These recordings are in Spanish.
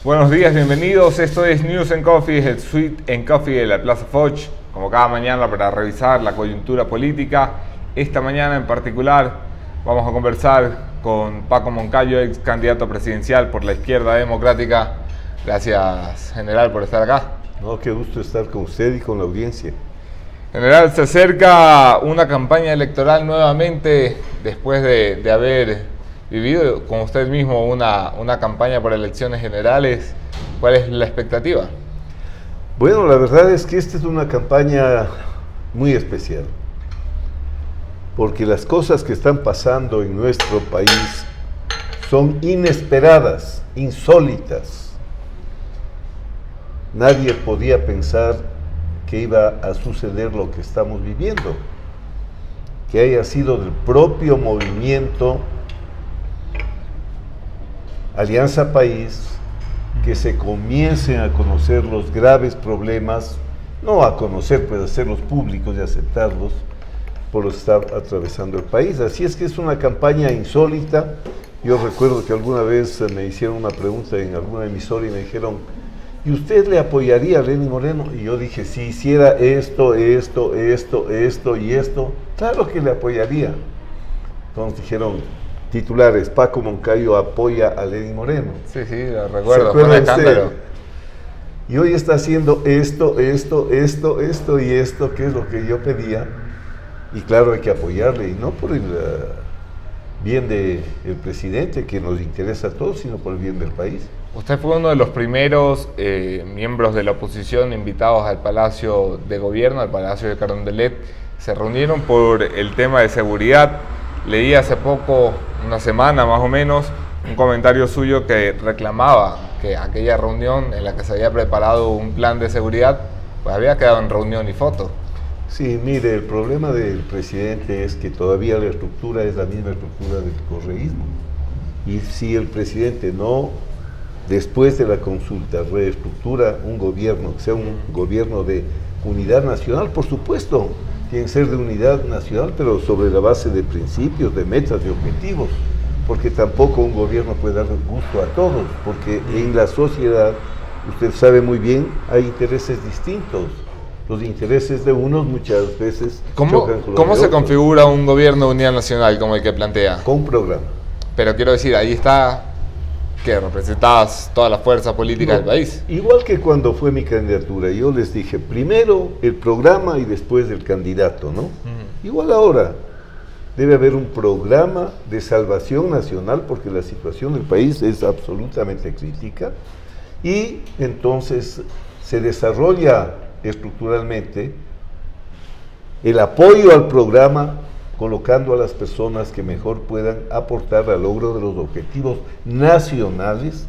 Buenos días, bienvenidos. Esto es News and Coffee, el suite en Coffee de la Plaza Foch, como cada mañana para revisar la coyuntura política. Esta mañana en particular vamos a conversar con Paco Moncayo, ex candidato presidencial por la Izquierda Democrática. Gracias, general, por estar acá. No, qué gusto estar con usted y con la audiencia. General, se acerca una campaña electoral nuevamente después de haber vivido con usted mismo una campaña por elecciones generales. ¿Cuál es la expectativa? Bueno, la verdad es que esta es una campaña muy especial, porque las cosas que están pasando en nuestro país son inesperadas, insólitas. Nadie podía pensar que iba a suceder lo que estamos viviendo, que haya sido del propio movimiento Alianza País, que se comiencen a conocer los graves problemas, no a conocer, pues hacerlos públicos y aceptarlos por los que está atravesando el país. Así es que es una campaña insólita. Yo recuerdo que alguna vez me hicieron una pregunta en alguna emisora y me dijeron: ¿y usted le apoyaría a Lenín Moreno? Y yo dije: si hiciera esto y esto, claro que le apoyaría. Entonces dijeron titulares: Paco Moncayo apoya a Lenín Moreno. Sí, lo recuerdo, fue un escándalo. Y hoy está haciendo esto y esto, que es lo que yo pedía. Y claro, hay que apoyarle, y no por el bien del presidente, que nos interesa a todos, sino por el bien del país. Usted fue uno de los primeros miembros de la oposición invitados al Palacio de Gobierno, al Palacio de Carondelet. Se reunieron por el tema de seguridad. Leí hace poco, una semana más o menos, un comentario suyo que reclamaba que aquella reunión en la que se había preparado un plan de seguridad, pues había quedado en reunión y foto. Sí, mire, el problema del presidente es que todavía la estructura es la misma estructura del correísmo. Y si el presidente no, después de la consulta, reestructura un gobierno, que sea un gobierno de unidad nacional, por supuesto, tiene que ser de unidad nacional, pero sobre la base de principios, de metas, de objetivos, porque tampoco un gobierno puede dar gusto a todos, porque en la sociedad, usted sabe muy bien, hay intereses distintos. Los intereses de unos muchas veces chocan con los de otros. ¿Cómo se configura un gobierno de unidad nacional como el que plantea? Con un programa. Pero quiero decir, ahí está que representadas todas las fuerzas políticas del país. Igual que cuando fue mi candidatura, yo les dije primero el programa y después el candidato, ¿no? Igual ahora debe haber un programa de salvación nacional, porque la situación del país es absolutamente crítica, y entonces se desarrolla estructuralmente el apoyo al programa, colocando a las personas que mejor puedan aportar al logro de los objetivos nacionales,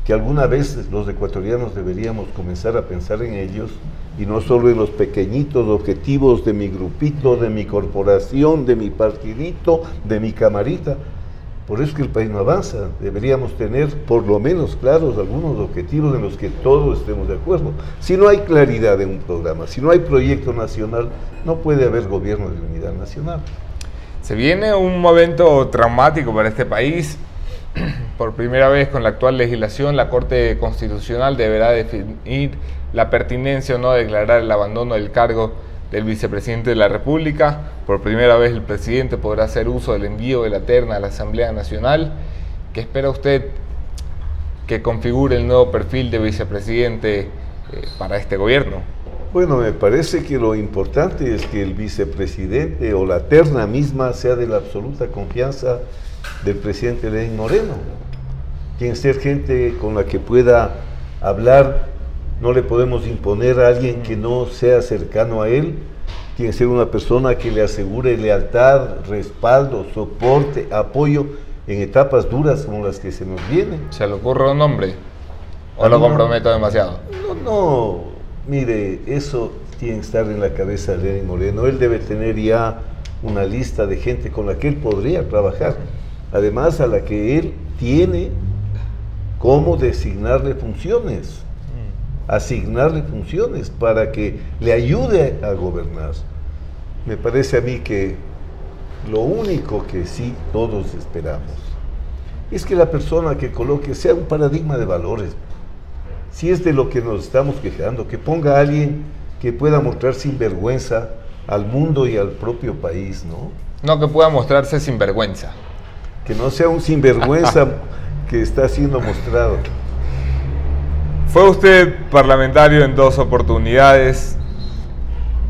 que alguna vez los ecuatorianos deberíamos comenzar a pensar en ellos, y no solo en los pequeñitos objetivos de mi grupito, de mi corporación, de mi partidito, de mi camarita. Por eso es que el país no avanza. Deberíamos tener por lo menos claros algunos objetivos en los que todos estemos de acuerdo. Si no hay claridad en un programa, si no hay proyecto nacional, no puede haber gobierno de unidad nacional. Se viene un momento traumático para este país. Por primera vez con la actual legislación, la Corte Constitucional deberá definir la pertinencia o no de declarar el abandono del cargo del vicepresidente de la República. Por primera vez el presidente podrá hacer uso del envío de la terna a la Asamblea Nacional. ¿Qué espera usted que configure el nuevo perfil de vicepresidente para este gobierno? Bueno, me parece que lo importante es que el vicepresidente o la terna misma sea de la absoluta confianza del presidente Lenín Moreno. Tiene que ser gente con la que pueda hablar. No le podemos imponer a alguien que no sea cercano a él. Tiene que ser una persona que le asegure lealtad, respaldo, soporte, apoyo en etapas duras como las que se nos vienen. ¿Se le ocurre un nombre? ¿O lo comprometo demasiado? No, mire, eso tiene que estar en la cabeza de Lenín Moreno. Él debe tener ya una lista de gente con la que él podría trabajar. Además, a la que él tiene cómo designarle funciones. Asignarle funciones para que le ayude a gobernar. Me parece a mí que lo único que sí todos esperamos es que la persona que coloque sea un paradigma de valores. si es de lo que nos estamos quejando, que ponga a alguien que pueda mostrar sinvergüenza al mundo y al propio país, ¿no? No que pueda mostrarse sinvergüenza. Que no sea un sinvergüenza que está siendo mostrado. Fue usted parlamentario en 2 oportunidades.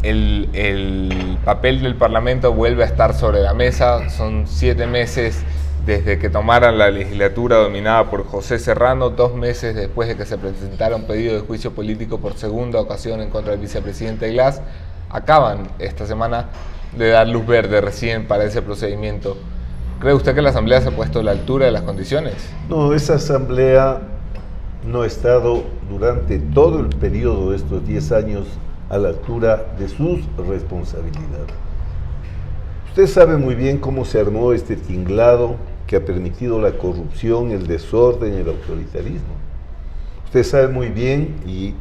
El papel del Parlamento vuelve a estar sobre la mesa. Son 7 meses desde que tomaran la legislatura dominada por José Serrano, 2 meses después de que se presentara un pedido de juicio político por segunda ocasión en contra del vicepresidente Glass. Acaban esta semana de dar luz verde recién para ese procedimiento. ¿Cree usted que la Asamblea se ha puesto a la altura de las condiciones? No, esa Asamblea no ha estado durante todo el periodo de estos 10 años a la altura de sus responsabilidades. Usted sabe muy bien cómo se armó este tinglado que ha permitido la corrupción, el desorden, el autoritarismo. Usted sabe muy bien, y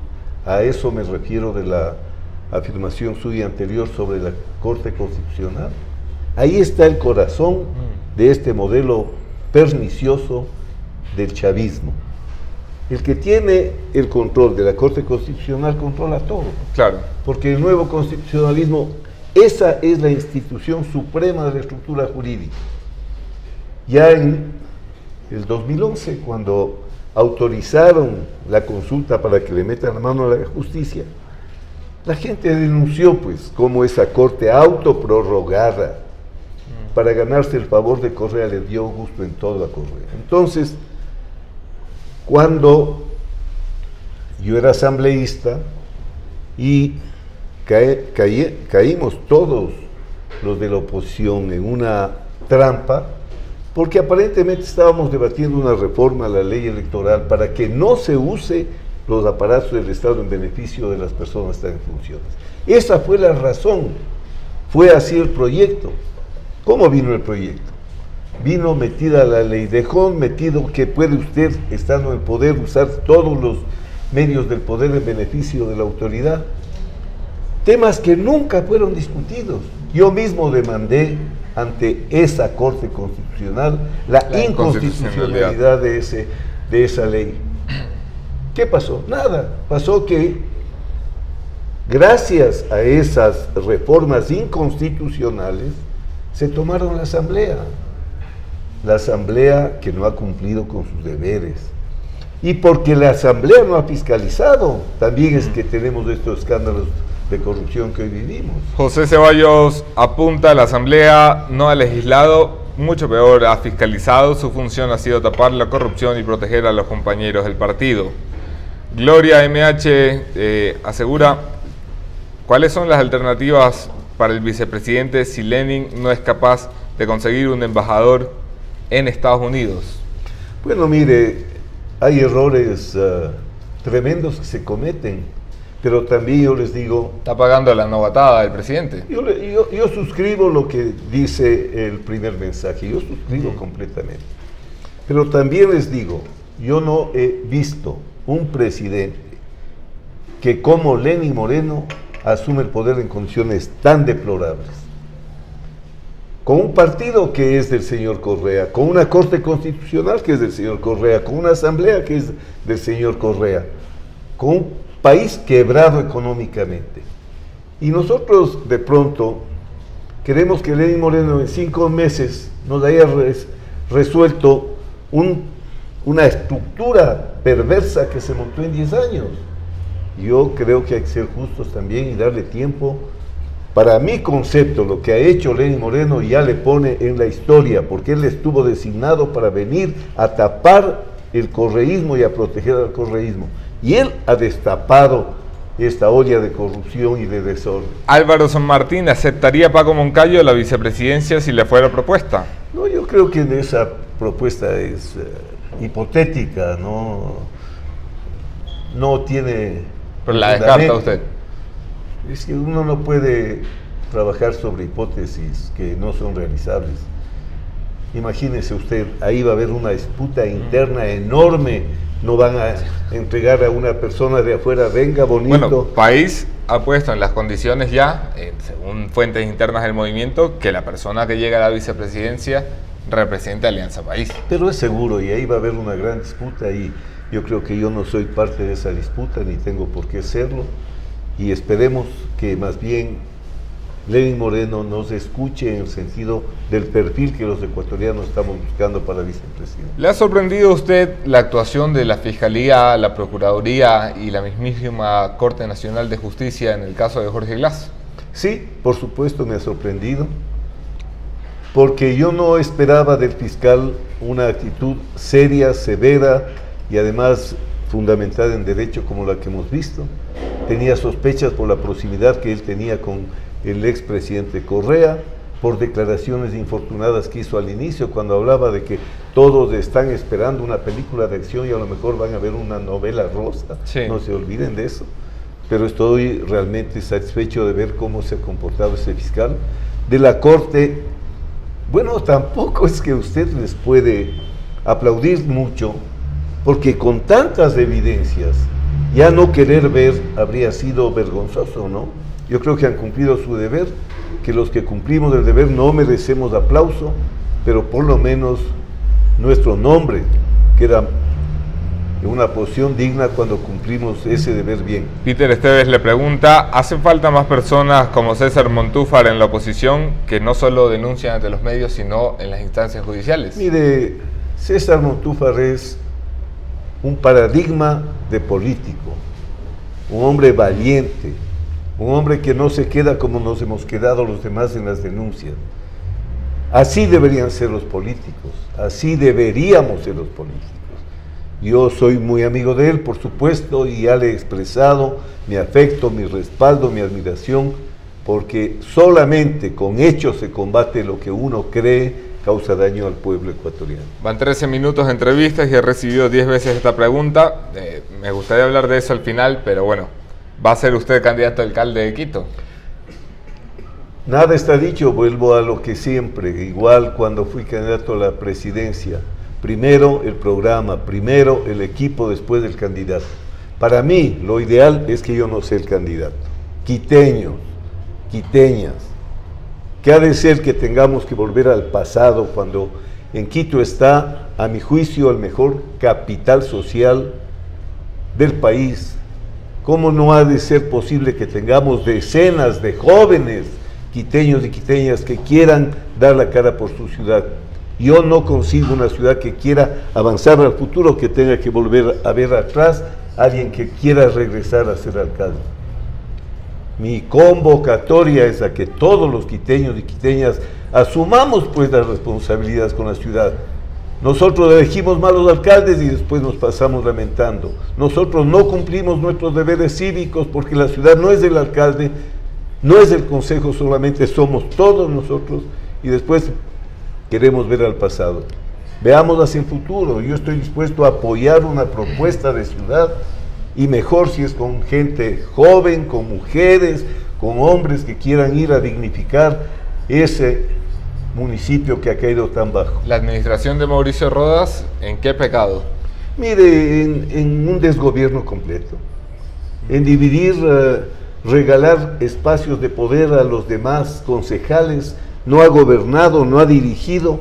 a eso me refiero de la afirmación suya anterior sobre la Corte Constitucional. Ahí está el corazón de este modelo pernicioso del chavismo. El que tiene el control de la Corte Constitucional controla todo. Claro. Porque el nuevo constitucionalismo, esa es la institución suprema de la estructura jurídica. Ya en el 2011, cuando autorizaron la consulta para que le metan la mano a la justicia, la gente denunció pues cómo esa corte autoprorrogada para ganarse el favor de Correa le dio gusto en todo a Correa. Entonces, cuando yo era asambleísta y caímos todos los de la oposición en una trampa, porque aparentemente estábamos debatiendo una reforma a la ley electoral para que no se use los aparatos del Estado en beneficio de las personas que están en funciones. Esa fue la razón, fue así el proyecto. ¿Cómo vino el proyecto? Vino metida la ley, dejó metido que puede usted, estando en poder, usar todos los medios del poder en beneficio de la autoridad. Temas que nunca fueron discutidos. Yo mismo demandé ante esa Corte Constitucional la inconstitucionalidad de esa ley. ¿Qué pasó? Nada. Pasó que, gracias a esas reformas inconstitucionales, se tomaron la Asamblea que no ha cumplido con sus deberes. Y porque la Asamblea no ha fiscalizado, también es que tenemos estos escándalos de corrupción que hoy vivimos. José Ceballos apunta: la Asamblea no ha legislado, mucho peor, ha fiscalizado. Su función ha sido tapar la corrupción y proteger a los compañeros del partido. Gloria MH asegura: ¿cuáles son las alternativas para el vicepresidente si Lenin no es capaz de conseguir un embajador en Estados Unidos? Bueno, mire, hay errores tremendos que se cometen, pero también yo les digo... ¿Está pagando la novatada del presidente? Yo suscribo lo que dice el primer mensaje, yo suscribo completamente. Pero también les digo, yo no he visto un presidente que como Lenín Moreno asume el poder en condiciones tan deplorables. Con un partido que es del señor Correa, con una Corte Constitucional que es del señor Correa, con una Asamblea que es del señor Correa, con un país quebrado económicamente. Y nosotros de pronto queremos que Lenín Moreno en 5 meses nos haya resuelto una estructura perversa que se montó en 10 años. Yo creo que hay que ser justos también y darle tiempo. Para mi concepto, lo que ha hecho Lenín Moreno ya le pone en la historia, porque él estuvo designado para venir a tapar el correísmo y a proteger al correísmo. Y él ha destapado esta olla de corrupción y de desorden. Álvaro San Martín: ¿aceptaría Paco Moncayo la vicepresidencia si le fuera propuesta? No, yo creo que esa propuesta es hipotética, no tiene... Pero la descarta usted. Es que uno no puede trabajar sobre hipótesis que no son realizables. Imagínese usted, ahí va a haber una disputa interna enorme. No van a entregar a una persona de afuera, venga, bonito. Bueno, país ha puesto en las condiciones ya, según fuentes internas del movimiento, que la persona que llega a la vicepresidencia represente a Alianza País. Pero es seguro, y ahí va a haber una gran disputa, y Yo creo que yo no soy parte de esa disputa, ni tengo por qué serlo, y esperemos que más bien Lenín Moreno nos escuche en el sentido del perfil que los ecuatorianos estamos buscando para vicepresidente. ¿Le ha sorprendido a usted la actuación de la Fiscalía, la Procuraduría y la mismísima Corte Nacional de Justicia en el caso de Jorge Glass? Sí, por supuesto me ha sorprendido, porque yo no esperaba del fiscal una actitud seria, severa y además fundamentada en derecho como la que hemos visto. Tenía sospechas por la proximidad que él tenía con el expresidente Correa, por declaraciones infortunadas que hizo al inicio cuando hablaba de que todos están esperando una película de acción y a lo mejor van a ver una novela rosa. Sí. No se olviden de eso. Pero estoy realmente satisfecho de ver cómo se ha comportado ese fiscal. De la Corte, bueno, tampoco es que usted les puede aplaudir mucho, porque con tantas evidencias, ya no querer ver habría sido vergonzoso, ¿no? Yo creo que han cumplido su deber, que los que cumplimos el deber no merecemos aplauso, pero por lo menos nuestro nombre queda en una posición digna cuando cumplimos ese deber bien. Peter Esteves le pregunta, ¿hacen falta más personas como César Montúfar en la oposición que no solo denuncian ante los medios, sino en las instancias judiciales? Mire, César Montúfar es un paradigma de político, un hombre valiente, un hombre que no se queda como nos hemos quedado los demás en las denuncias. Así deberían ser los políticos, así deberíamos ser los políticos. Yo soy muy amigo de él, por supuesto, y ya le he expresado mi afecto, mi respaldo, mi admiración, porque solamente con hechos se combate lo que uno cree causa daño al pueblo ecuatoriano. Van 13 minutos de entrevistas y he recibido 10 veces esta pregunta. Me gustaría hablar de eso al final, pero bueno, ¿va a ser usted candidato a alcalde de Quito? Nada está dicho, vuelvo a lo que siempre, igual cuando fui candidato a la presidencia. Primero el programa, primero el equipo, después el candidato. Para mí, lo ideal es que yo no sea el candidato. Quiteños, quiteñas, que ha de ser que tengamos que volver al pasado cuando en Quito está, a mi juicio, el mejor capital social del país. ¿Cómo no ha de ser posible que tengamos decenas de jóvenes quiteños y quiteñas que quieran dar la cara por su ciudad? Yo no consigo una ciudad que quiera avanzar al futuro, que tenga que volver a ver atrás a alguien que quiera regresar a ser alcalde. Mi convocatoria es a que todos los quiteños y quiteñas asumamos pues las responsabilidades con la ciudad. Nosotros elegimos malos alcaldes y después nos pasamos lamentando. Nosotros no cumplimos nuestros deberes cívicos porque la ciudad no es del alcalde, no es del consejo solamente, somos todos nosotros y después queremos ver al pasado. Veamos hacia el futuro. Yo estoy dispuesto a apoyar una propuesta de ciudad y mejor si es con gente joven, con mujeres, con hombres que quieran ir a dignificar ese municipio que ha caído tan bajo. ¿La administración de Mauricio Rodas en qué pecado? Mire, en un desgobierno completo, en dividir, regalar espacios de poder a los demás concejales. No ha gobernado, no ha dirigido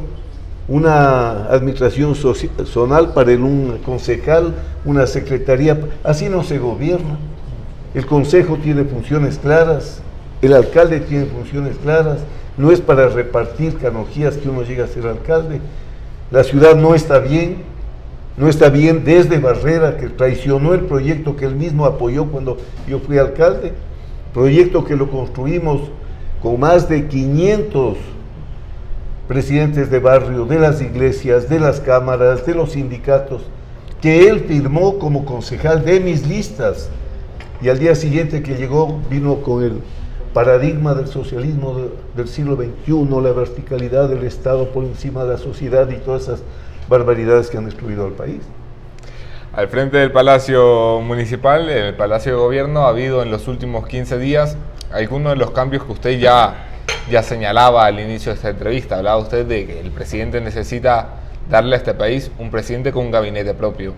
una administración zonal para un concejal, una secretaría. Así no se gobierna. El consejo tiene funciones claras, el alcalde tiene funciones claras. No es para repartir canonjías que uno llega a ser alcalde. La ciudad no está bien desde Barrera, que traicionó el proyecto que él mismo apoyó cuando yo fui alcalde, proyecto que lo construimos con más de 500 presidentes de barrio, de las iglesias, de las cámaras, de los sindicatos, que él firmó como concejal de mis listas, y al día siguiente que llegó vino con el paradigma del socialismo del siglo XXI, la verticalidad del Estado por encima de la sociedad y todas esas barbaridades que han destruido al país. Al frente del Palacio Municipal, en el Palacio de Gobierno, ha habido en los últimos 15 días algunos de los cambios que usted ya señalaba al inicio de esta entrevista. Hablaba usted de que el presidente necesita darle a este país un presidente con un gabinete propio.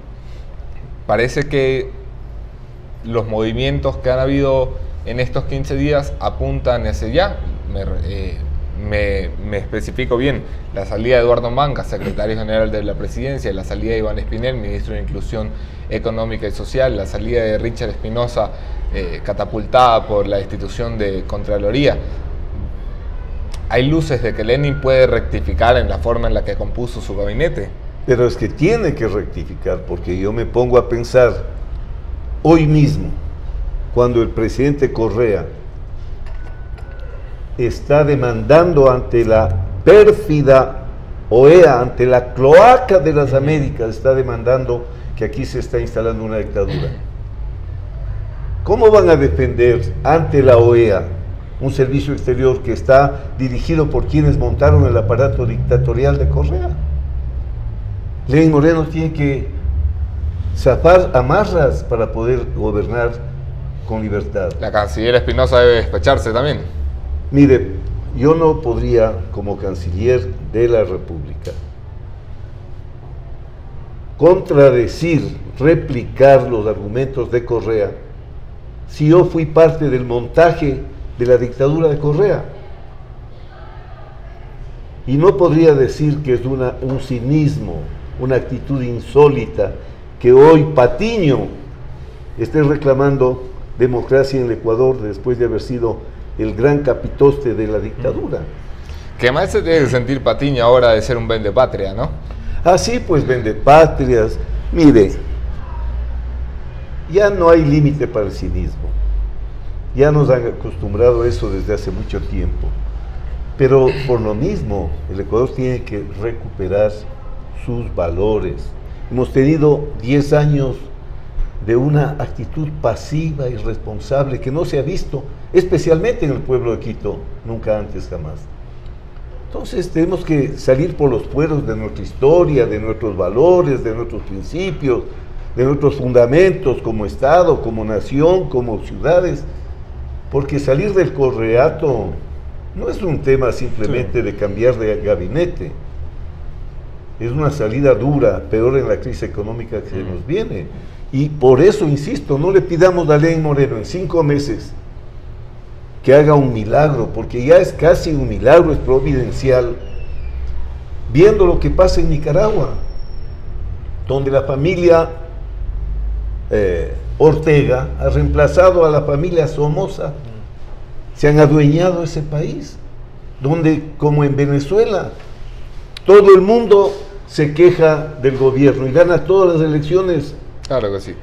Parece que los movimientos que han habido en estos 15 días apuntan hacia allá. me especifico bien, la salida de Eduardo Manga, secretario general de la presidencia, la salida de Iván Espinel, ministro de Inclusión Económica y Social, la salida de Richard Espinosa, catapultada por la institución de Contraloría. ¿Hay luces de que Lenin puede rectificar en la forma en la que compuso su gabinete? Pero es que tiene que rectificar, porque yo me pongo a pensar hoy mismo, cuando el presidente Correa está demandando ante la pérfida OEA, ante la cloaca de las Américas, está demandando que aquí se está instalando una dictadura. ¿Cómo van a defender ante la OEA un servicio exterior que está dirigido por quienes montaron el aparato dictatorial de Correa? Lenín Moreno tiene que zafar amarras para poder gobernar con libertad. La canciller Espinosa debe despecharse también. Mire, yo no podría, como canciller de la República, contradecir, replicar los argumentos de Correa si yo fui parte del montaje de la dictadura de Correa. Y no podría decir que es un cinismo, una actitud insólita, que hoy Patiño esté reclamando democracia en el Ecuador después de haber sido el gran capitoste de la dictadura. Que más se tiene que sentir Patiño ahora de ser un vendepatria, ¿no? Así pues, vendepatrias. Mire, ya no hay límite para el cinismo. Ya nos han acostumbrado a eso desde hace mucho tiempo. Pero por lo mismo, el Ecuador tiene que recuperar sus valores. Hemos tenido 10 años de una actitud pasiva y responsable que no se ha visto, especialmente en el pueblo de Quito, nunca antes jamás. Entonces tenemos que salir por los fueros de nuestra historia, de nuestros valores, de nuestros principios, de nuestros fundamentos como Estado, como nación, como ciudades, porque salir del correato no es un tema simplemente de cambiar de gabinete, es una salida dura, peor en la crisis económica que se nos viene. Y por eso, insisto, no le pidamos a Lenín Moreno en 5 meses que haga un milagro, porque ya es casi un milagro, es providencial, viendo lo que pasa en Nicaragua, donde la familia Ortega ha reemplazado a la familia Somoza, se han adueñado ese país, donde, como en Venezuela, todo el mundo se queja del gobierno y gana todas las elecciones. Claro que sí.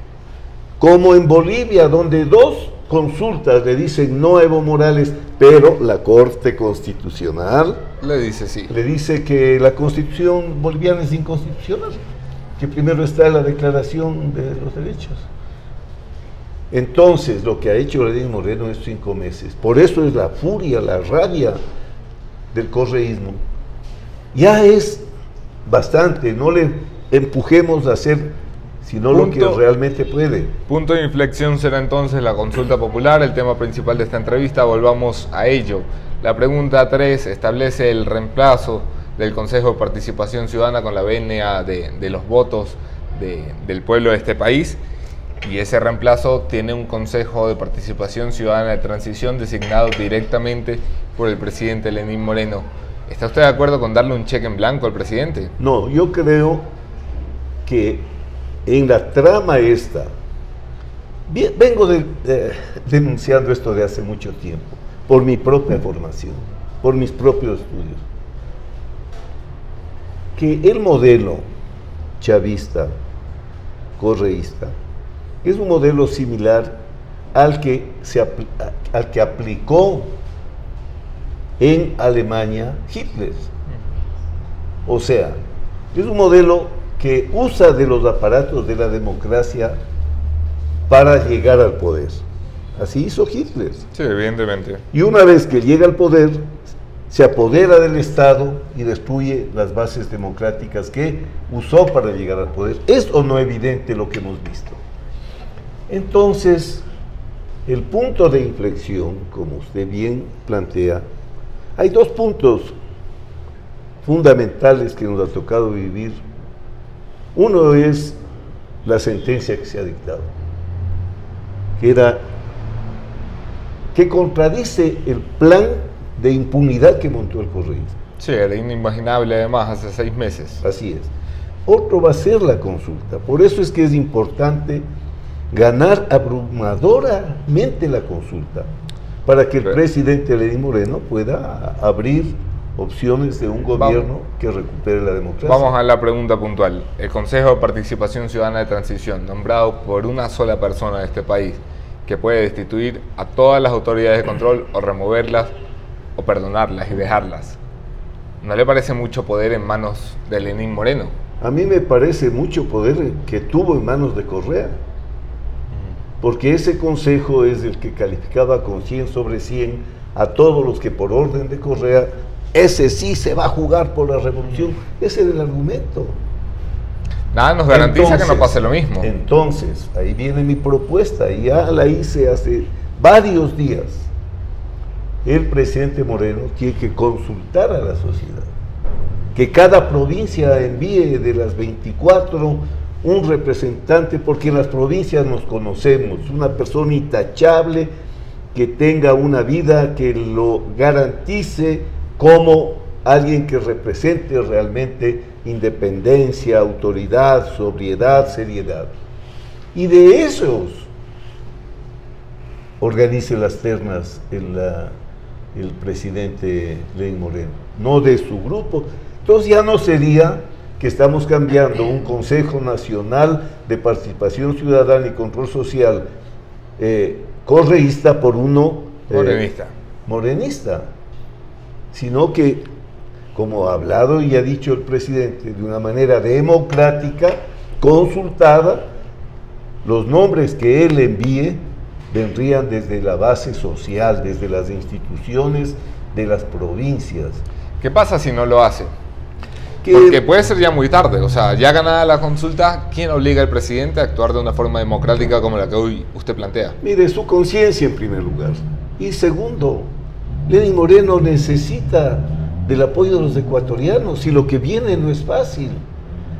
Como en Bolivia, donde 2 consultas le dicen no a Evo Morales, pero la Corte Constitucional le dice sí. Le dice que la Constitución boliviana es inconstitucional, que primero está la Declaración de los Derechos. Entonces, lo que ha hecho Lenín Moreno en estos 5 meses, por eso es la furia, la rabia del correísmo, ya es bastante, no le empujemos a hacer sino lo que realmente puede. Punto de inflexión será entonces la consulta popular, el tema principal de esta entrevista, volvamos a ello. La pregunta 3 establece el reemplazo del Consejo de Participación Ciudadana con la venia de los votos del pueblo de este país, y ese reemplazo tiene un Consejo de Participación Ciudadana de Transición designado directamente por el presidente Lenín Moreno. ¿Está usted de acuerdo con darle un cheque en blanco al presidente? No, yo creo que en la trama esta, vengo denunciando esto de hace mucho tiempo, por mi propia formación, por mis propios estudios, que el modelo chavista, correísta, es un modelo similar al que aplicó en Alemania Hitler. O sea, es un modelo que usa de los aparatos de la democracia para llegar al poder. Así hizo Hitler. Sí, evidentemente. Y una vez que llega al poder, se apodera del Estado y destruye las bases democráticas que usó para llegar al poder. ¿Es o no evidente lo que hemos visto? Entonces, el punto de inflexión, como usted bien plantea, hay 2 puntos fundamentales que nos ha tocado vivir. Uno es la sentencia que se ha dictado, que contradice el plan de impunidad que montó el correísmo. Sí, era inimaginable además hace 6 meses. Así es. Otro va a ser la consulta. Por eso es que es importante ganar abrumadoramente la consulta, para que el presidente Lenín Moreno pueda abrir opciones de un gobierno que recupere la democracia. Vamos a la pregunta puntual. El Consejo de Participación Ciudadana de Transición, nombrado por una sola persona de este país, que puede destituir a todas las autoridades de control o removerlas o perdonarlas y dejarlas, ¿no le parece mucho poder en manos de Lenín Moreno? A mí me parece mucho poder que tuvo en manos de Correa, porque ese consejo es el que calificaba con 100 sobre 100 a todos los que por orden de Correa, ese sí se va a jugar por la revolución. Ese era el argumento. Nada nos garantiza que no pase lo mismo. Entonces, ahí viene mi propuesta, y ya la hice hace varios días. El presidente Moreno tiene que consultar a la sociedad, que cada provincia envíe de las 24 un representante, porque en las provincias nos conocemos, una persona intachable que tenga una vida que lo garantice como alguien que represente realmente independencia, autoridad, sobriedad, seriedad. Y de esos organice las ternas el presidente Lenín Moreno, no de su grupo. Entonces ya no sería que estamos cambiando un Consejo Nacional de Participación Ciudadana y Control Social correísta por uno morenista, sino que, como ha hablado y ha dicho el presidente, de una manera democrática, consultada, los nombres que él envíe vendrían desde la base social, desde las instituciones de las provincias. ¿Qué pasa si no lo hace? Porque puede ser ya muy tarde, o sea, ya ganada la consulta, ¿quién obliga al presidente a actuar de una forma democrática como la que hoy usted plantea? Mire, su conciencia en primer lugar. Y segundo, Lenín Moreno necesita del apoyo de los ecuatorianos, y lo que viene no es fácil.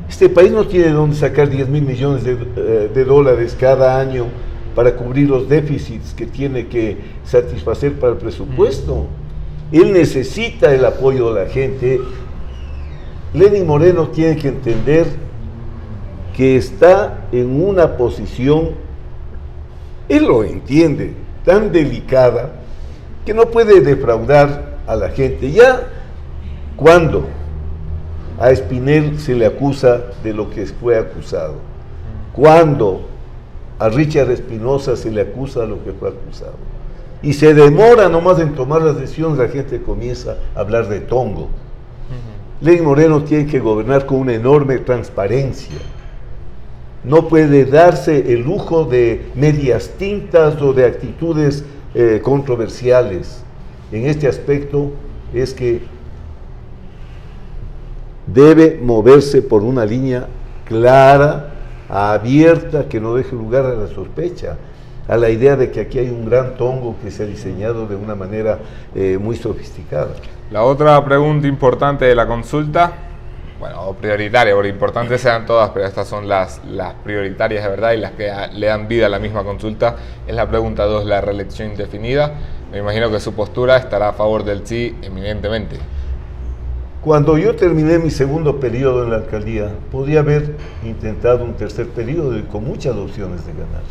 Este país no tiene dónde sacar 10.000 millones de dólares cada año para cubrir los déficits que tiene que satisfacer para el presupuesto. Él necesita el apoyo de la gente. Lenín Moreno tiene que entender que está en una posición, él lo entiende, tan delicada, que no puede defraudar a la gente. Ya cuando a Espinel se le acusa de lo que fue acusado, cuando a Richard Espinosa se le acusa de lo que fue acusado, y se demora nomás en tomar las decisiones, la gente comienza a hablar de tongo. Lenín Moreno tiene que gobernar con una enorme transparencia. No puede darse el lujo de medias tintas o de actitudes controversiales. En este aspecto es que debe moverse por una línea clara, abierta, que no deje lugar a la sospecha, a la idea de que aquí hay un gran tongo que se ha diseñado de una manera muy sofisticada. La otra pregunta importante de la consulta, bueno, o prioritaria, porque importantes sean todas, pero estas son las prioritarias de verdad y las que le dan vida a la misma consulta, es la pregunta 2, la reelección indefinida. Me imagino que su postura estará a favor del sí eminentemente. Cuando yo terminé mi segundo periodo en la alcaldía, podía haber intentado un tercer periodo y con muchas opciones de ganar.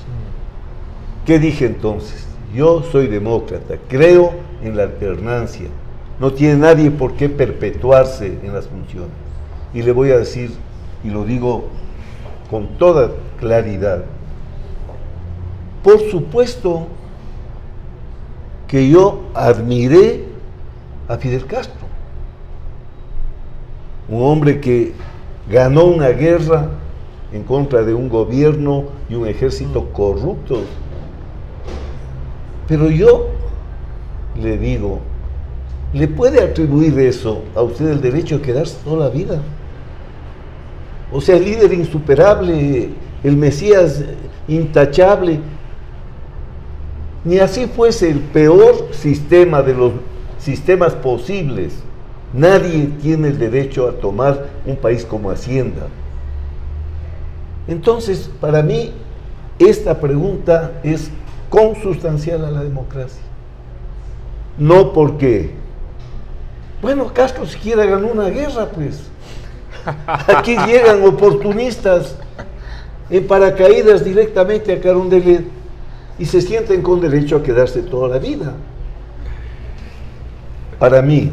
¿Qué dije entonces? Yo soy demócrata, creo en la alternancia. No tiene nadie por qué perpetuarse en las funciones. Y le voy a decir, y lo digo con toda claridad, por supuesto que yo admiré a Fidel Castro, un hombre que ganó una guerra en contra de un gobierno y un ejército corruptos. Pero yo le digo, ¿le puede atribuir eso a usted el derecho a quedarse toda la vida? O sea, el líder insuperable, el Mesías intachable. Ni así fuese el peor sistema de los sistemas posibles, nadie tiene el derecho a tomar un país como Hacienda. Entonces, para mí, esta pregunta es consustancial a la democracia. No porque Bueno, Castro siquiera ganó una guerra, pues. Aquí llegan oportunistas en paracaídas directamente a Carondelet y se sienten con derecho a quedarse toda la vida. Para mí,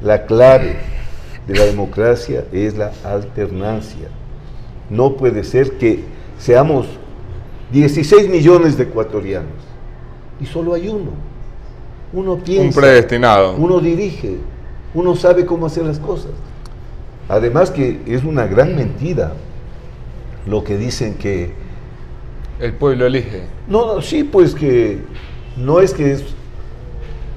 la clave de la democracia es la alternancia. No puede ser que seamos 16 millones de ecuatorianos y solo hay uno. Uno piensa, un predestinado. Uno dirige, uno sabe cómo hacer las cosas. Además que es una gran mentira lo que dicen que el pueblo elige. No, sí, pues que no es que es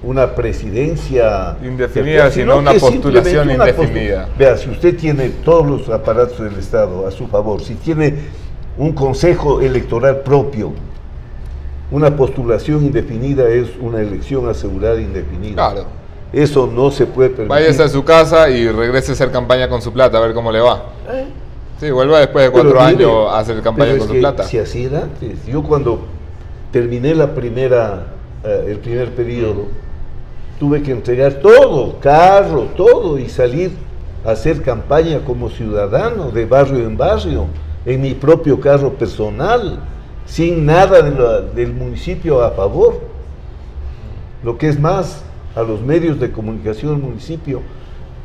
una presidencia indefinida, sino una postulación indefinida. Vea, si usted tiene todos los aparatos del Estado a su favor, si tiene un consejo electoral propio, una postulación indefinida es una elección asegurada indefinida. Claro. Eso no se puede permitir. Váyase a su casa y regrese a hacer campaña con su plata, a ver cómo le va. Sí, vuelva después de 4 años a hacer campaña con su plata. Si así era antes. Yo cuando terminé el primer periodo, tuve que entregar todo, carro, todo, y salir a hacer campaña como ciudadano, de barrio en barrio, en mi propio carro personal, sin nada del municipio a favor. Lo que es más, a los medios de comunicación del municipio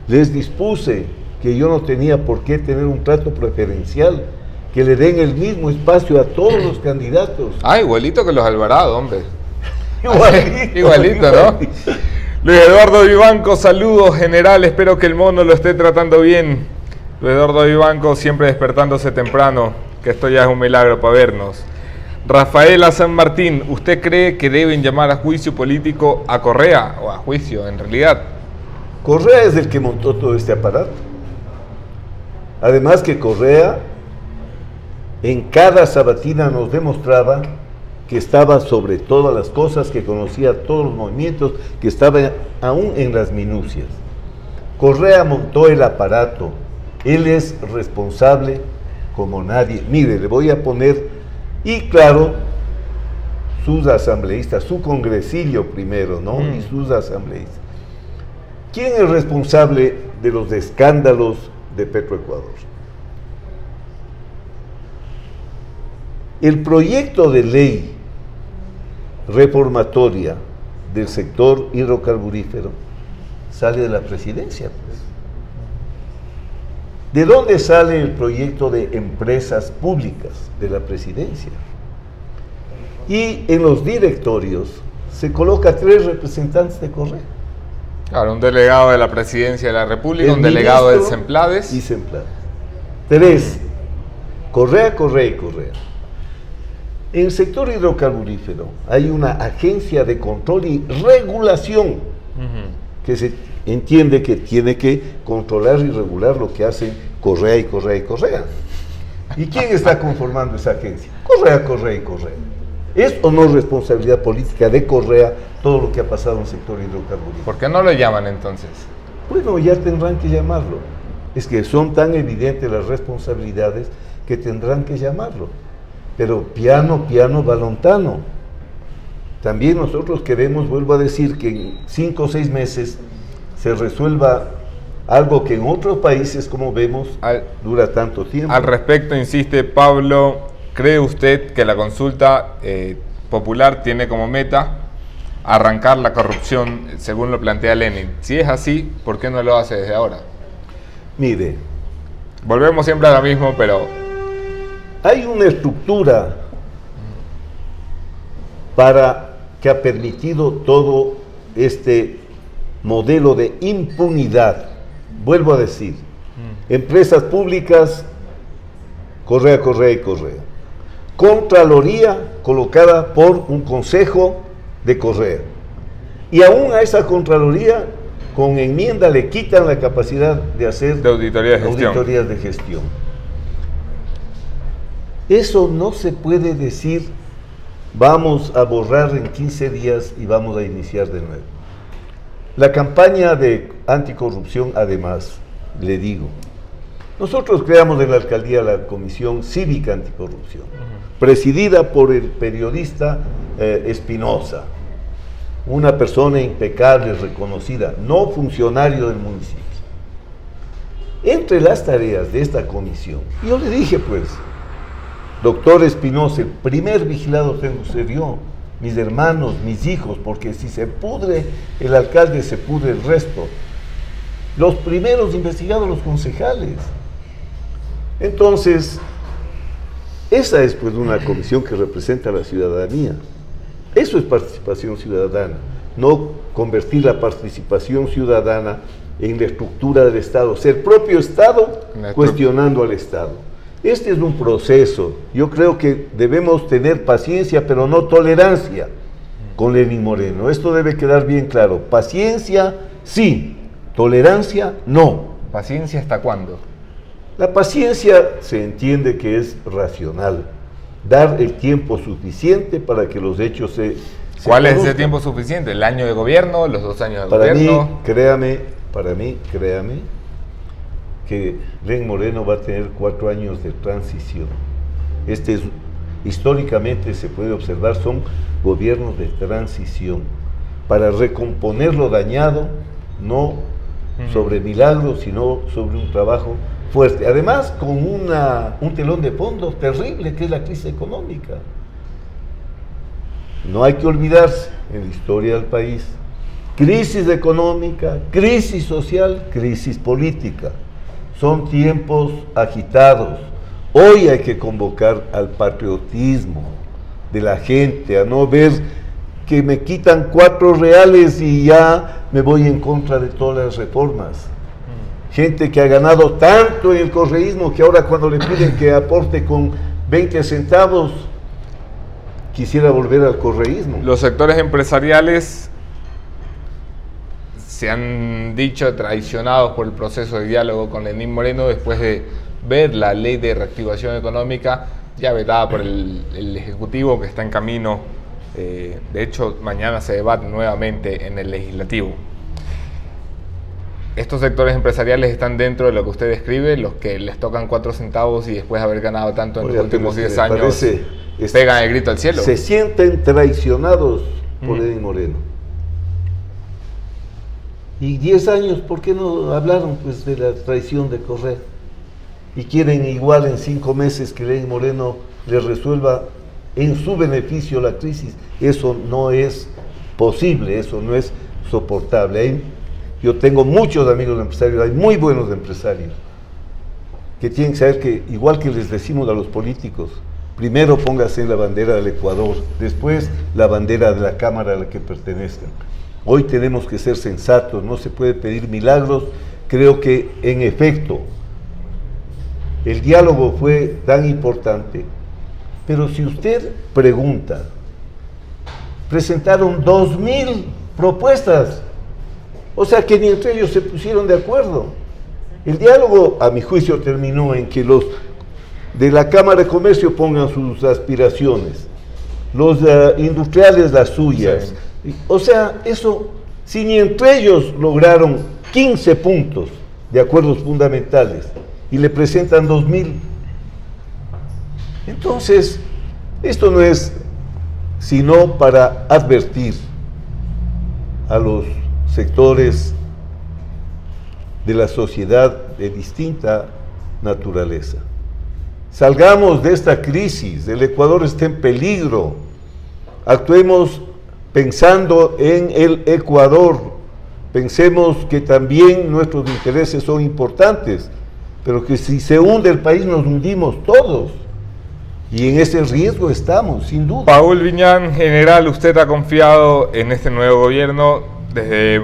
les dispuse que yo no tenía por qué tener un trato preferencial, que le den el mismo espacio a todos los candidatos. Ah, igualito que los Alvarado, hombre. Igualito, ¿no? Luis Eduardo Vivanco, saludos general, espero que el mono lo esté tratando bien. Luis Eduardo Vivanco siempre despertándose temprano, que esto ya es un milagro para vernos. Rafaela San Martín, ¿usted cree que deben llamar a juicio político a Correa? O a juicio, en realidad. Correa es el que montó todo este aparato. Además que Correa en cada sabatina nos demostraba que estaba sobre todas las cosas, que conocía todos los movimientos, que estaba aún en las minucias. Correa montó el aparato, él es responsable como nadie. Mire, le voy a poner, y claro, sus asambleístas, su congresillo primero, ¿no? Y sus asambleístas. ¿Quién es responsable de los escándalos de Petroecuador? El proyecto de ley reformatoria del sector hidrocarburífero sale de la presidencia, pues. ¿De dónde sale el proyecto de empresas públicas? De la presidencia. Y en los directorios se coloca 3 representantes de Correa. Claro, un delegado de la Presidencia de la República, un delegado del Semplades. Y Semplades. 3. Correa, Correa y Correa. En el sector hidrocarburífero hay una agencia de control y regulación que se entiende que tiene que controlar y regular lo que hacen Correa y Correa y Correa. ¿Y quién está conformando esa agencia? Correa, Correa y Correa. ¿Es o no responsabilidad política de Correa todo lo que ha pasado en el sector hidrocarburífero? ¿Por qué no lo llaman entonces? Bueno, ya tendrán que llamarlo. Es que son tan evidentes las responsabilidades que tendrán que llamarlo. Pero piano, piano, va lontano. También nosotros queremos, vuelvo a decir, que en 5 o 6 meses se resuelva algo que en otros países, como vemos, dura tanto tiempo. Al respecto, insiste Pablo, ¿cree usted que la consulta popular tiene como meta arrancar la corrupción, según lo plantea Lenin? Si es así, ¿por qué no lo hace desde ahora? Mire, volvemos siempre a lo mismo, pero hay una estructura que ha permitido todo este modelo de impunidad. Vuelvo a decir, empresas públicas, Correa, Correa y Correa. Contraloría colocada por un consejo de Correa. Y aún a esa Contraloría, con enmienda, le quitan la capacidad de hacer auditorías de gestión. Eso no se puede decir, vamos a borrar en 15 días y vamos a iniciar de nuevo. La campaña de anticorrupción, además, le digo, nosotros creamos en la alcaldía la Comisión Cívica Anticorrupción, presidida por el periodista Espinosa. una persona impecable, reconocida, no funcionario del municipio. Entre las tareas de esta comisión, yo le dije pues, doctor Espinosa, el primer vigilado tengo que ser yo, mis hermanos, mis hijos, porque si se pudre el alcalde, se pudre el resto. Los primeros investigados, los concejales. Entonces, esa es pues una comisión que representa a la ciudadanía. Eso es participación ciudadana, no convertir la participación ciudadana en la estructura del Estado, ser propio Estado cuestionando al Estado. Este es un proceso. Yo creo que debemos tener paciencia, pero no tolerancia con Lenín Moreno. Esto debe quedar bien claro. Paciencia, sí. Tolerancia, no. ¿Paciencia hasta cuándo? La paciencia se entiende que es racional. Dar el tiempo suficiente para que los hechos se ¿Cuál es ese tiempo suficiente? ¿El año de gobierno? ¿Los 2 años de gobierno? Para mí, créame, que Lenín Moreno va a tener 4 años de transición. Históricamente se puede observar, son gobiernos de transición, para recomponer lo dañado, no sobre milagros, sino sobre un trabajo fuerte. Además, con un telón de fondo terrible, que es la crisis económica. No hay que olvidarse, en la historia del país, crisis económica, crisis social, crisis política. Son tiempos agitados. Hoy hay que convocar al patriotismo de la gente, a no ver que me quitan 4 reales y ya me voy en contra de todas las reformas. Gente que ha ganado tanto en el correísmo que ahora cuando le piden que aporte con 20 centavos, quisiera volver al correísmo. Los sectores empresariales se han dicho traicionados por el proceso de diálogo con Lenín Moreno después de ver la ley de reactivación económica ya vetada por el Ejecutivo, que está en camino. De hecho, mañana se debate nuevamente en el Legislativo. Estos sectores empresariales están dentro de lo que usted describe, los que les tocan 4 centavos y después de haber ganado tanto en los últimos 10 años, pegan el grito al cielo. Se sienten traicionados por Lenín Moreno. Y 10 años, ¿por qué no hablaron pues de la traición de Correa? Y quieren igual en 5 meses que Lenín Moreno les resuelva en su beneficio la crisis. Eso no es posible, eso no es soportable. Yo tengo muchos amigos empresarios, hay muy buenos empresarios, que tienen que saber que, igual que les decimos a los políticos, primero póngase en la bandera del Ecuador, después la bandera de la Cámara a la que pertenezcan. Hoy tenemos que ser sensatos, no se puede pedir milagros. Creo que, en efecto, el diálogo fue tan importante, pero si usted pregunta, presentaron 2000 propuestas, o sea que ni entre ellos se pusieron de acuerdo. El diálogo, a mi juicio, terminó en que los de la Cámara de Comercio pongan sus aspiraciones, los industriales las suyas. Sí. O sea, eso, si ni entre ellos lograron 15 puntos de acuerdos fundamentales y le presentan 2000, entonces, esto no es sino para advertir a los sectores de la sociedad de distinta naturaleza. Salgamos de esta crisis, el Ecuador está en peligro, actuemos pensando en el Ecuador, pensemos que también nuestros intereses son importantes, pero que si se hunde el país nos hundimos todos. Y en ese riesgo estamos, sin duda. Paul Viñán, general, usted ha confiado en este nuevo gobierno desde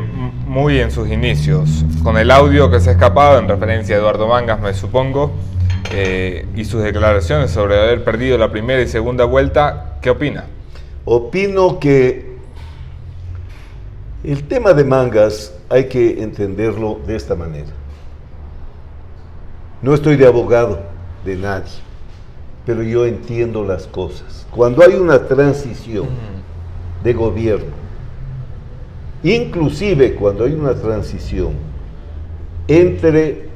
muy en sus inicios. Con el audio que se ha escapado, en referencia a Eduardo Mangas, me supongo, y sus declaraciones sobre haber perdido la primera y segunda vuelta, ¿qué opina? Opino que el tema de Mangas hay que entenderlo de esta manera. No estoy de abogado de nadie, pero yo entiendo las cosas. Cuando hay una transición de gobierno, inclusive cuando hay una transición entre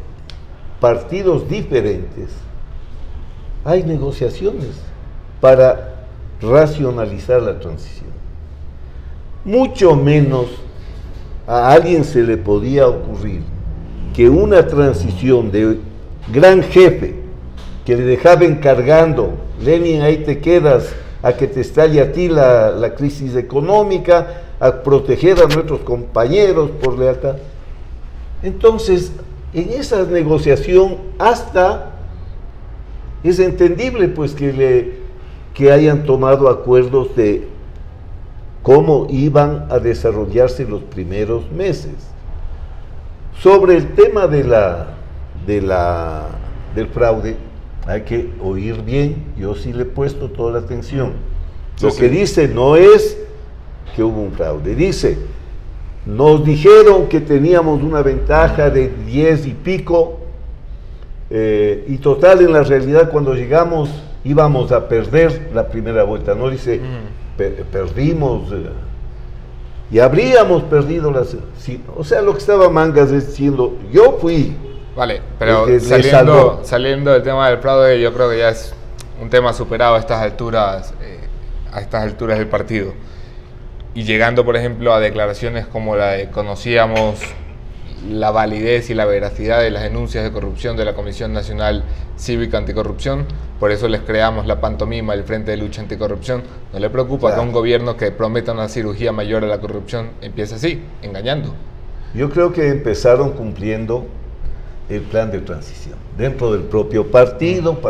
partidos diferentes, hay negociaciones para racionalizar la transición. mucho menos a alguien se le podía ocurrir que una transición de gran jefe que le dejaba encargando, Lenin, ahí te quedas a que te estalle a ti la crisis económica, a proteger a nuestros compañeros por lealtad. Entonces, en esa negociación hasta es entendible pues que hayan tomado acuerdos de cómo iban a desarrollarse los primeros meses. Sobre el tema del fraude, hay que oír bien, yo sí le he puesto toda la atención. Lo que dice no es que hubo un fraude, dice, nos dijeron que teníamos una ventaja de 10 y pico, y total en la realidad cuando llegamos íbamos a perder la primera vuelta, no dice perdimos, y habríamos perdido las... Sí, o sea, lo que estaba Mangas diciendo, yo fui... Vale, pero saliendo del tema del fraude, yo creo que ya es un tema superado a estas alturas del partido. Y llegando, por ejemplo, a declaraciones como la de conocíamos la validez y la veracidad de las denuncias de corrupción de la Comisión Nacional Cívica Anticorrupción, por eso les creamos la pantomima del Frente de Lucha Anticorrupción. ¿No le preocupa que un gobierno que prometa una cirugía mayor a la corrupción empiece así, engañando? Yo creo que empezaron cumpliendo el plan de transición, dentro del propio partido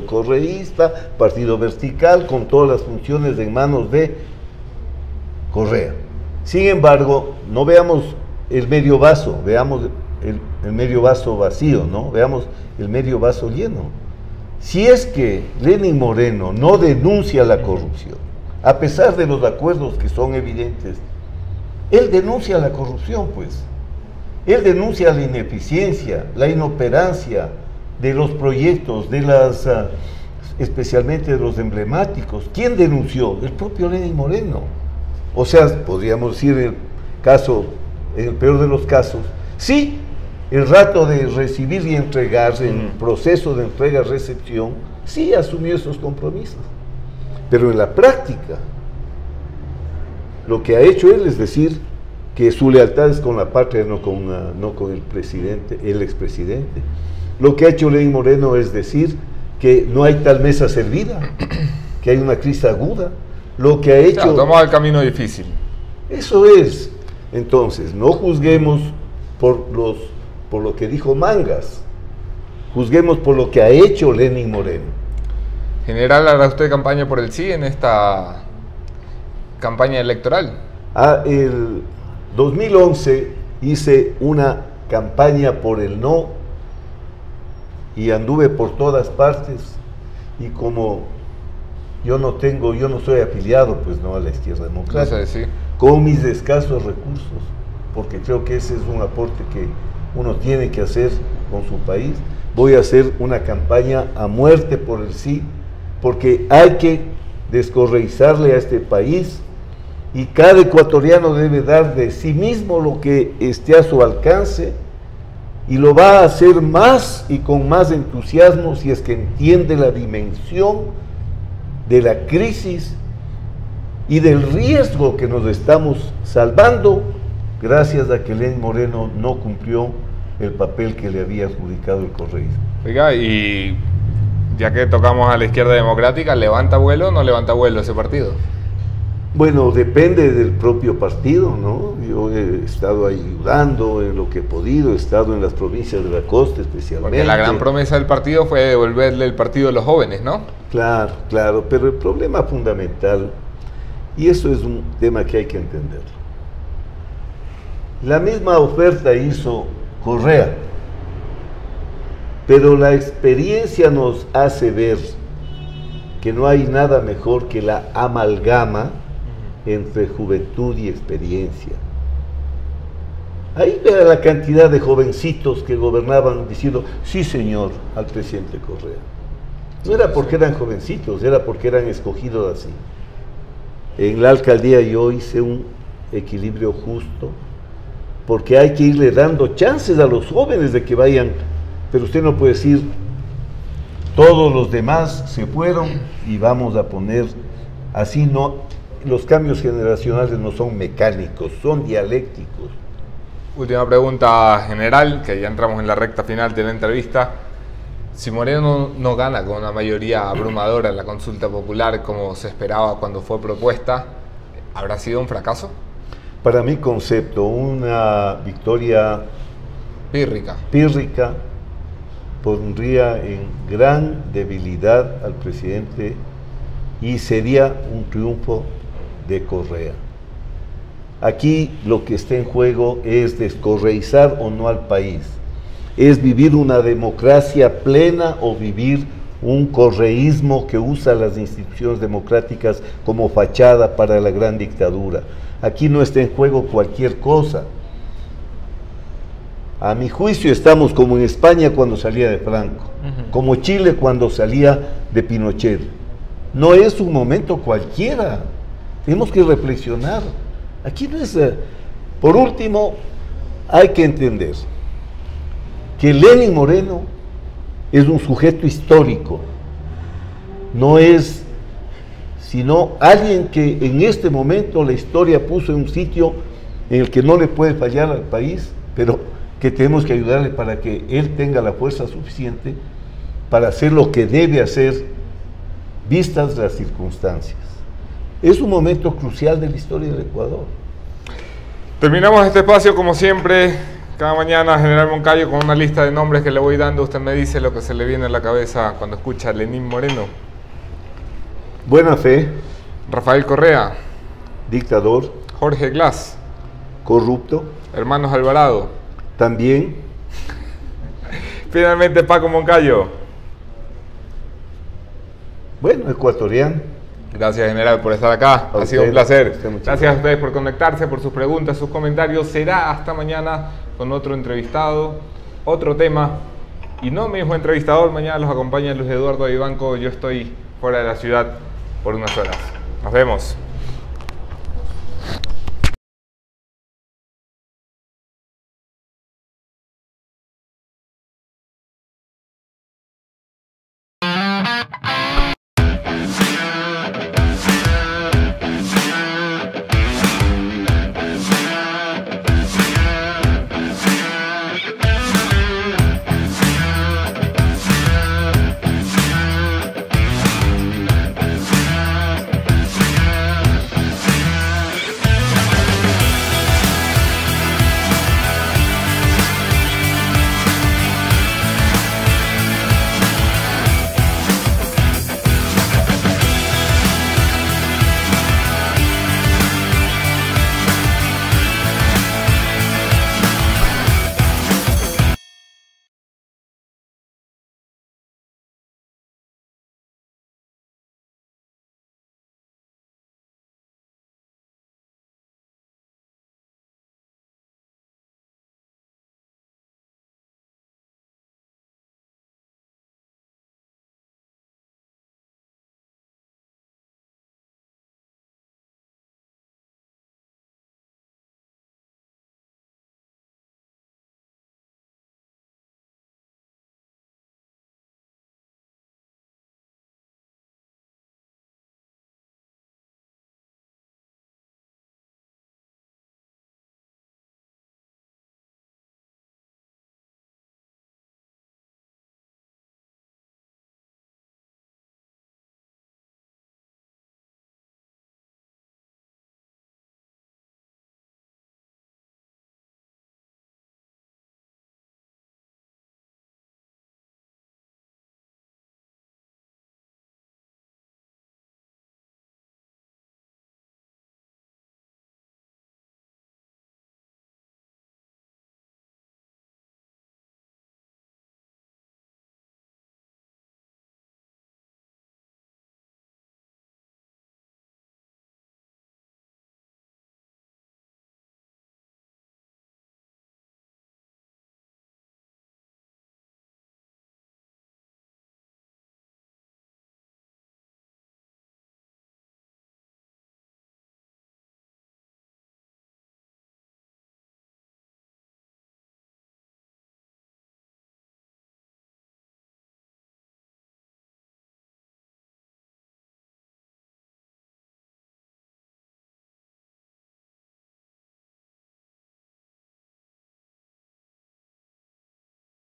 correísta, partido vertical, con todas las funciones en manos de Correa. Sin embargo, no veamos el medio vaso, veamos el medio vaso vacío, ¿no? Veamos el medio vaso lleno. Si es que Lenín Moreno no denuncia la corrupción, a pesar de los acuerdos que son evidentes, él denuncia la corrupción, pues. Él denuncia la ineficiencia, la inoperancia de los proyectos, especialmente de los emblemáticos. ¿Quién denunció? El propio Lenín Moreno. O sea, podríamos decir en el peor de los casos, sí, el rato de recibir y entregar, en el proceso de entrega-recepción, sí asumió esos compromisos. Pero en la práctica, lo que ha hecho él es decir que su lealtad es con la patria, no con el presidente, el expresidente. Lo que ha hecho Lenín Moreno es decir que no hay tal mesa servida, que hay una crisis aguda. Lo que ha hecho... Claro, tomado el camino difícil. Eso es. Entonces, no juzguemos por lo que dijo Mangas, juzguemos por lo que ha hecho Lenín Moreno. General, ¿hará usted campaña por el sí en esta campaña electoral? El 2011 hice una campaña por el no y anduve por todas partes, y como yo no soy afiliado pues no a la izquierda democrática, no sé, sí, con mis escasos recursos, porque creo que ese es un aporte que uno tiene que hacer con su país, voy a hacer una campaña a muerte por el sí, porque hay que descorreizarle a este país, y cada ecuatoriano debe dar de sí mismo lo que esté a su alcance, y lo va a hacer más y con más entusiasmo si es que entiende la dimensión de la crisis y del riesgo que nos estamos salvando gracias a que Lenín Moreno no cumplió el papel que le había adjudicado el correísmo. Oiga, y ya que tocamos a la izquierda democrática, ¿levanta vuelo o no levanta vuelo ese partido? Bueno, depende del propio partido, ¿no? Yo he estado ayudando en lo que he podido, he estado en las provincias de la costa especialmente. Porque la gran promesa del partido fue devolverle el partido a los jóvenes, ¿no? Claro, claro, pero el problema fundamental, y eso es un tema que hay que entender, la misma oferta hizo Correa, pero la experiencia nos hace ver que no hay nada mejor que la amalgama entre juventud y experiencia. Ahí vea la cantidad de jovencitos que gobernaban diciendo sí señor al presidente Correa. No era porque eran jovencitos, era porque eran escogidos así. En la alcaldía yo hice un equilibrio justo, porque hay que irle dando chances a los jóvenes de que vayan, pero usted no puede decir todos los demás se fueron y vamos a poner así, no. los cambios generacionales no son mecánicos, son dialécticos. Última pregunta general, que ya entramos en la recta final de la entrevista. Si Moreno no gana con una mayoría abrumadora en la consulta popular como se esperaba cuando fue propuesta, ¿habrá sido un fracaso? Para mi concepto, una victoria pírrica pondría en gran debilidad al presidente y sería un triunfo de Correa. Aquí lo que está en juego es descorreizar o no al país, es vivir una democracia plena o vivir un correísmo que usa las instituciones democráticas como fachada para la gran dictadura. Aquí no está en juego cualquier cosa. A mi juicio estamos como en España cuando salía de Franco, como Chile cuando salía de Pinochet. No es un momento cualquiera, tenemos que reflexionar. Aquí no es... Por último, hay que entender que Lenín Moreno es un sujeto histórico, no es sino alguien que en este momento la historia puso en un sitio en el que no le puede fallar al país, pero que tenemos que ayudarle para que él tenga la fuerza suficiente para hacer lo que debe hacer, vistas las circunstancias. Es un momento crucial de la historia del Ecuador. Terminamos este espacio como siempre, cada mañana, General Moncayo, con una lista de nombres que le voy dando. Usted me dice lo que se le viene a la cabeza cuando escucha a Lenín Moreno. Buena fe. Rafael Correa. Dictador. Jorge Glass. Corrupto. Hermanos Alvarado. También. Finalmente, Paco Moncayo. Bueno, ecuatoriano. Gracias, general, por estar acá. Ha sido un placer. Gracias a ustedes por conectarse, por sus preguntas, sus comentarios. Será hasta mañana con otro entrevistado, otro tema. Y no mismo entrevistador, mañana los acompaña Luis Eduardo Vivanco. Yo estoy fuera de la ciudad por unas horas. Nos vemos.